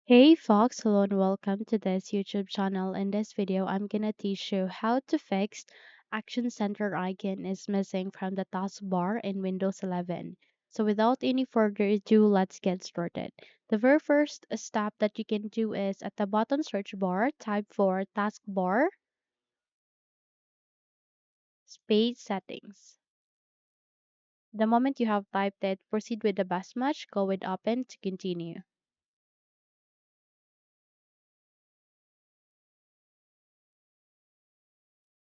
Hey Fox, hello and welcome to this YouTube channel. In this video, I'm gonna teach you how to fix Action Center icon is missing from the taskbar in Windows 11. So without any further ado, let's get started. The very first step that you can do is at the bottom search bar, type for Taskbar space settings. The moment you have typed it, proceed with the best match, go with open to continue.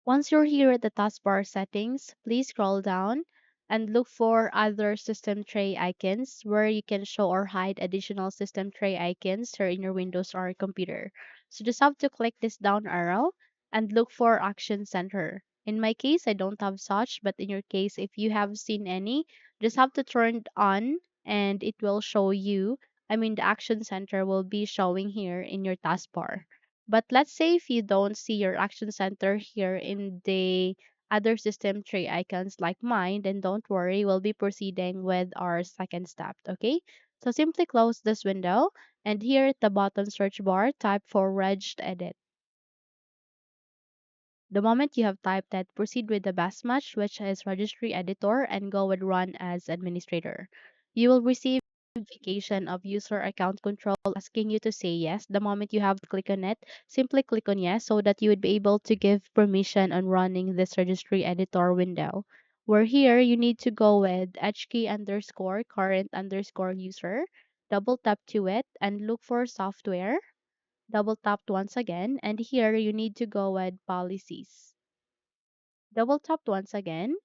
Once you're here at the taskbar settings, please scroll down and look for other system tray icons where you can show or hide additional system tray icons here in your Windows or computer. So just have to click this down arrow and look for Action Center. In my case, I don't have such, but in your case, if you have seen any, just have to turn it on and it will show you. The Action Center will be showing here in your taskbar. But let's say if you don't see your action center here in the other system tray icons like mine, then don't worry, we'll be proceeding with our second step, okay? So simply close this window and here at the bottom search bar, type for Reged Edit. The moment you have typed that, proceed with the best match, which is Registry Editor, and go with Run as Administrator. You will receive notification of user account control asking you to say yes. The moment you have click on it, simply click on yes so that you would be able to give permission on running this Registry Editor window. Where here you need to go with hkey underscore current underscore user, double tap to it and look for software, double tap once again, and here you need to go with policies. Double tap once again,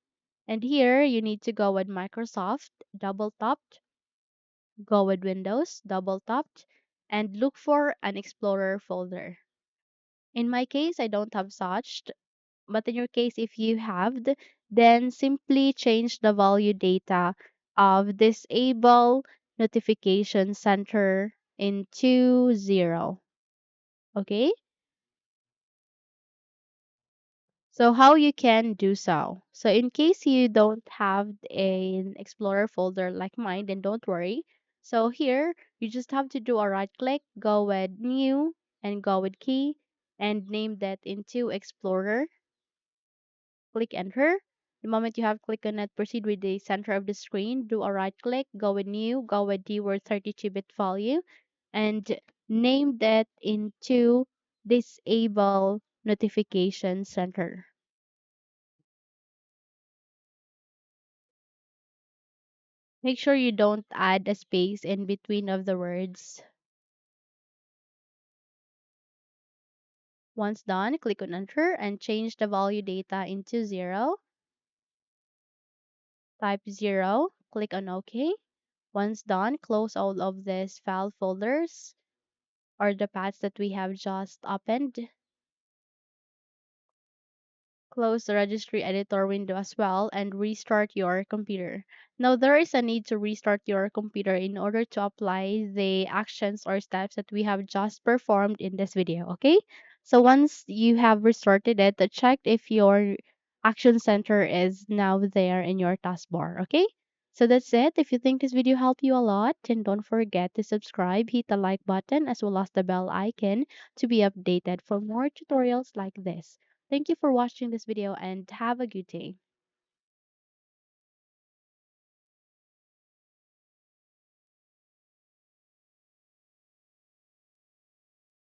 and here you need to go with Microsoft, double tap, go with Windows, double tap, and look for an Explorer folder. In my case, I don't have such, but in your case, if you have, then simply change the value data of disable notification center into 0. Okay? So how you can do so? So in case you don't have an Explorer folder like mine, then don't worry. So here you just have to do a right click, go with new and go with key and name that into Explorer. Click enter. The moment you have clicked on it, proceed with the center of the screen, do a right click, go with new, go with the word 32-bit value and name that into disable notification center. Make sure you don't add a space in between of the words. Once done, click on enter and change the value data into 0. Type 0, click on OK. Once done, close all of these file folders or the paths that we have just opened. Close the registry editor window as well and restart your computer. Now there is a need to restart your computer in order to apply the actions or steps that we have just performed in this video, okay? So once you have restarted it, check if your action center is now there in your taskbar, okay? So that's it. If you think this video helped you a lot, then don't forget to subscribe, hit the like button as well as the bell icon to be updated for more tutorials like this. Thank you for watching this video and have a good day.